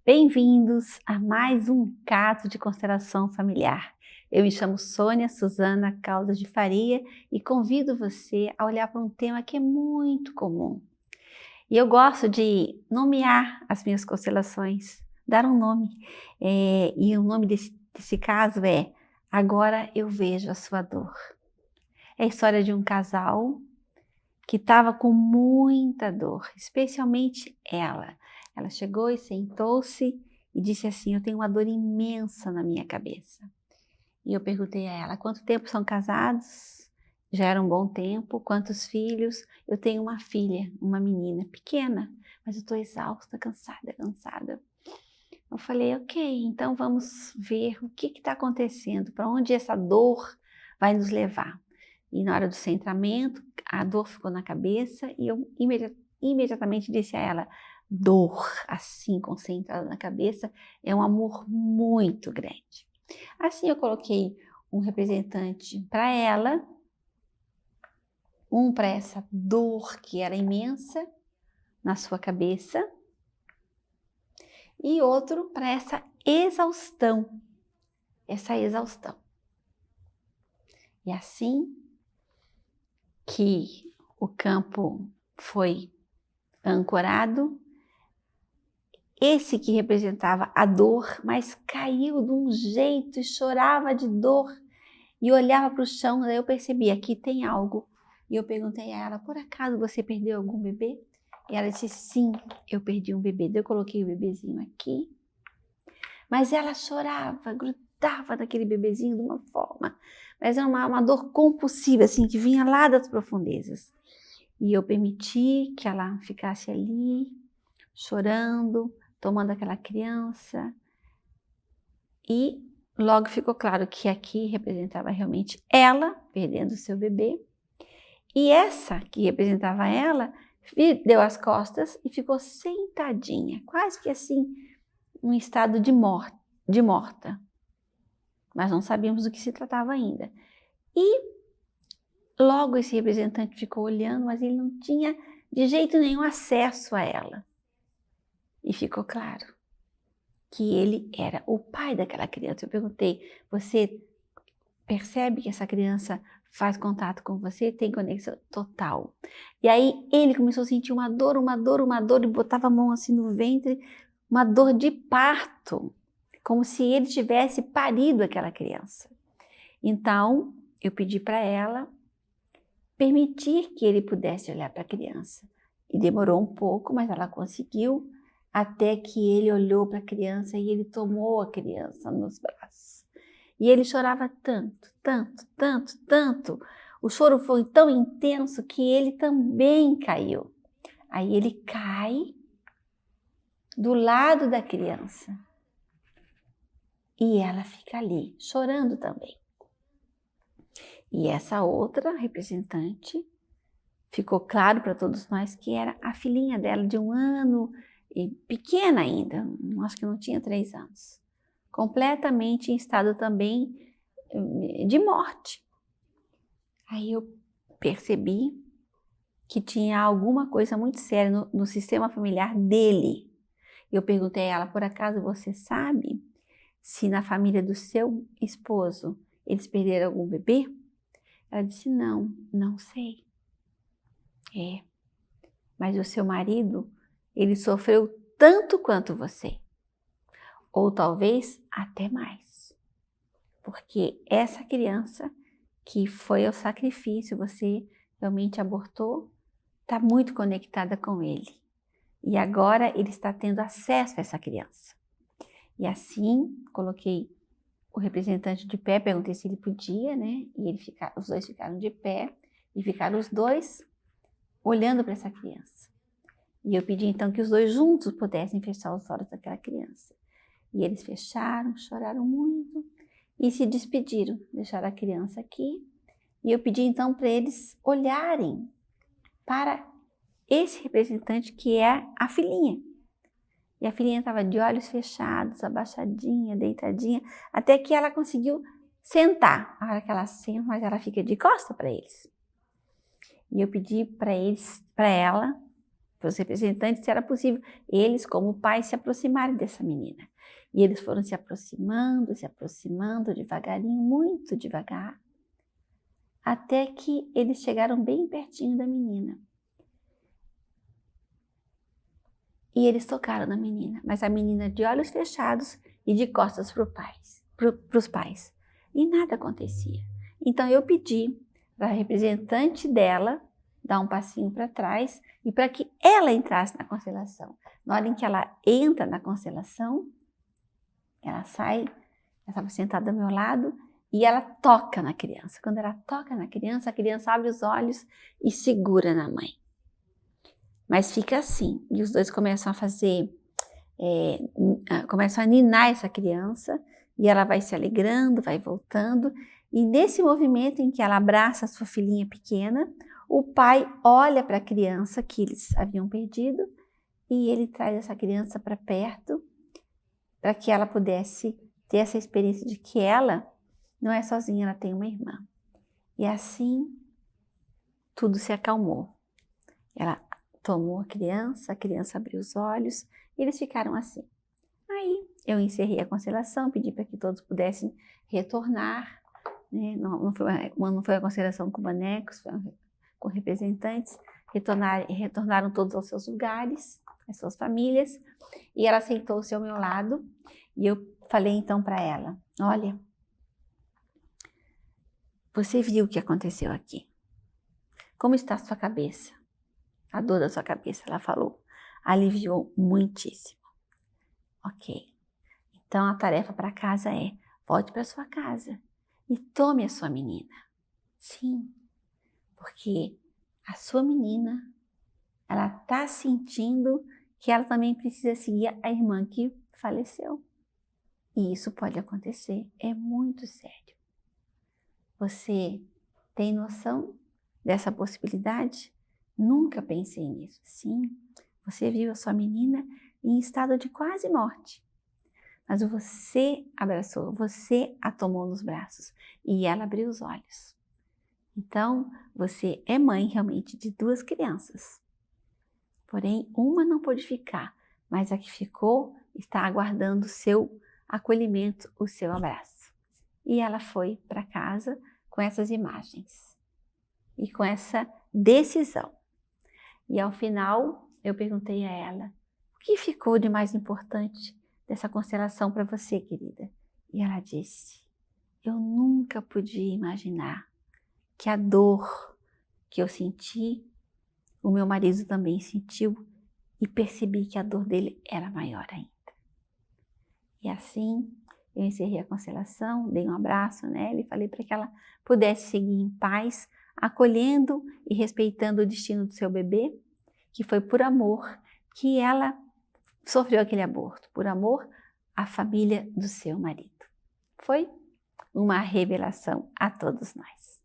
Bem-vindos a mais um caso de constelação familiar. Eu me chamo Sônia Suzana Caldas de Faria e convido você a olhar para um tema que é muito comum. E eu gosto de nomear as minhas constelações, dar um nome. E o nome desse caso é Agora Eu Vejo a Sua Dor. É a história de um casal que estava com muita dor, especialmente ela. Ela chegou e sentou-se e disse assim: eu tenho uma dor imensa na minha cabeça. E eu perguntei a ela: quanto tempo são casados? Já era um bom tempo. Quantos filhos? Eu tenho uma filha, uma menina pequena, mas eu estou exausta, cansada. Eu falei: ok, então vamos ver o que está acontecendo, para onde essa dor vai nos levar. E na hora do centramento, a dor ficou na cabeça e eu imediatamente disse a ela: dor assim concentrada na cabeça é um amor muito grande. Assim eu coloquei um representante para ela, um para essa dor que era imensa na sua cabeça e outro para essa exaustão. E assim que o campo foi ancorado, esse que representava a dor, mas caiu de um jeito e chorava de dor e olhava para o chão. Daí eu percebi: aqui tem algo. E eu perguntei a ela: por acaso você perdeu algum bebê? E ela disse: sim, eu perdi um bebê. Daí eu coloquei o bebezinho aqui, mas ela chorava, grudava naquele bebezinho de uma forma, mas era uma dor compulsiva, assim, que vinha lá das profundezas. E eu permiti que ela ficasse ali, chorando, tomando aquela criança. E logo ficou claro que aqui representava realmente ela perdendo seu bebê. E essa que representava ela deu as costas e ficou sentadinha, quase que assim, num estado de morta. Mas não sabíamos do que se tratava ainda. E logo esse representante ficou olhando, mas ele não tinha de jeito nenhum acesso a ela. E ficou claro que ele era o pai daquela criança. Eu perguntei: você percebe que essa criança faz contato com você? Tem conexão total. E aí ele começou a sentir uma dor, e botava a mão assim no ventre, uma dor de parto, como se ele tivesse parido aquela criança. Então eu pedi para ela permitir que ele pudesse olhar para a criança. E demorou um pouco, mas ela conseguiu, até que ele olhou para a criança e ele tomou a criança nos braços. E ele chorava tanto. O choro foi tão intenso que ele também caiu. Aí ele cai do lado da criança e ela fica ali, chorando também. E essa outra representante, ficou claro para todos nós que era a filhinha dela de 1 ano, e pequena ainda, acho que não tinha 3 anos. Completamente em estado também de morte. Aí eu percebi que tinha alguma coisa muito séria no sistema familiar dele. Eu perguntei a ela: por acaso você sabe se na família do seu esposo eles perderam algum bebê? Ela disse: não sei. Mas o seu marido, ele sofreu tanto quanto você. Ou talvez até mais. Porque essa criança que foi ao sacrifício, você realmente abortou, está muito conectada com ele. E agora ele está tendo acesso a essa criança. E assim, coloquei o representante de pé, perguntei se ele podia, né? E os dois ficaram de pé e ficaram os dois olhando para essa criança. E eu pedi então que os dois juntos pudessem fechar os olhos daquela criança. E eles fecharam, choraram muito e se despediram, deixaram a criança aqui. E eu pedi então para eles olharem para esse representante que é a filhinha. E a filhinha estava de olhos fechados, abaixadinha, deitadinha, até que ela conseguiu sentar. A hora que ela senta, mas ela fica de costa para eles. E eu pedi para ela para os representantes se era possível eles, como pais, se aproximarem dessa menina. E eles foram se aproximando devagarinho, muito devagar, até que eles chegaram bem pertinho da menina. E eles tocaram na menina, mas a menina de olhos fechados e de costas para os pais. E nada acontecia. Então eu pedi para a representante dela dar um passinho para trás e para que ela entrasse na constelação. Na hora em que ela entra na constelação, ela sai, ela estava sentada ao meu lado e ela toca na criança. Quando ela toca na criança, a criança abre os olhos e segura na mãe. Mas fica assim, e os dois começam a fazer, começam a ninar essa criança, e ela vai se alegrando, vai voltando, e nesse movimento em que ela abraça a sua filhinha pequena, o pai olha para a criança que eles haviam perdido, e ele traz essa criança para perto, para que ela pudesse ter essa experiência de que ela não é sozinha, ela tem uma irmã. E assim, tudo se acalmou. Ela tomou a criança abriu os olhos e eles ficaram assim. Aí eu encerrei a constelação, pedi para que todos pudessem retornar, né? Não foi uma constelação com bonecos, foi com representantes, retornaram todos aos seus lugares, às suas famílias, e ela sentou-se ao meu lado e eu falei então para ela, olha, você viu o que aconteceu aqui? Como está a sua cabeça? A dor da sua cabeça, ela falou, aliviou muitíssimo. Ok, então a tarefa para casa é, volte para sua casa e tome a sua menina. Sim, porque a sua menina, ela está sentindo que ela também precisa seguir a irmã que faleceu. E isso pode acontecer, é muito sério. Você tem noção dessa possibilidade? Nunca pensei nisso. Sim, você viu a sua menina em estado de quase morte. Mas você abraçou, você a tomou nos braços e ela abriu os olhos. Então, você é mãe realmente de 2 crianças. Porém, uma não pôde ficar, mas a que ficou está aguardando o seu acolhimento, o seu abraço. E ela foi para casa com essas imagens e com essa decisão. E ao final, eu perguntei a ela, o que ficou de mais importante dessa constelação para você, querida? E ela disse, eu nunca podia imaginar que a dor que eu senti, o meu marido também sentiu e percebi que a dor dele era maior ainda. E assim, eu encerrei a constelação, dei um abraço nela e falei para que ela pudesse seguir em paz, acolhendo e respeitando o destino do seu bebê, que foi por amor que ela sofreu aquele aborto, por amor à família do seu marido. Foi uma revelação a todos nós.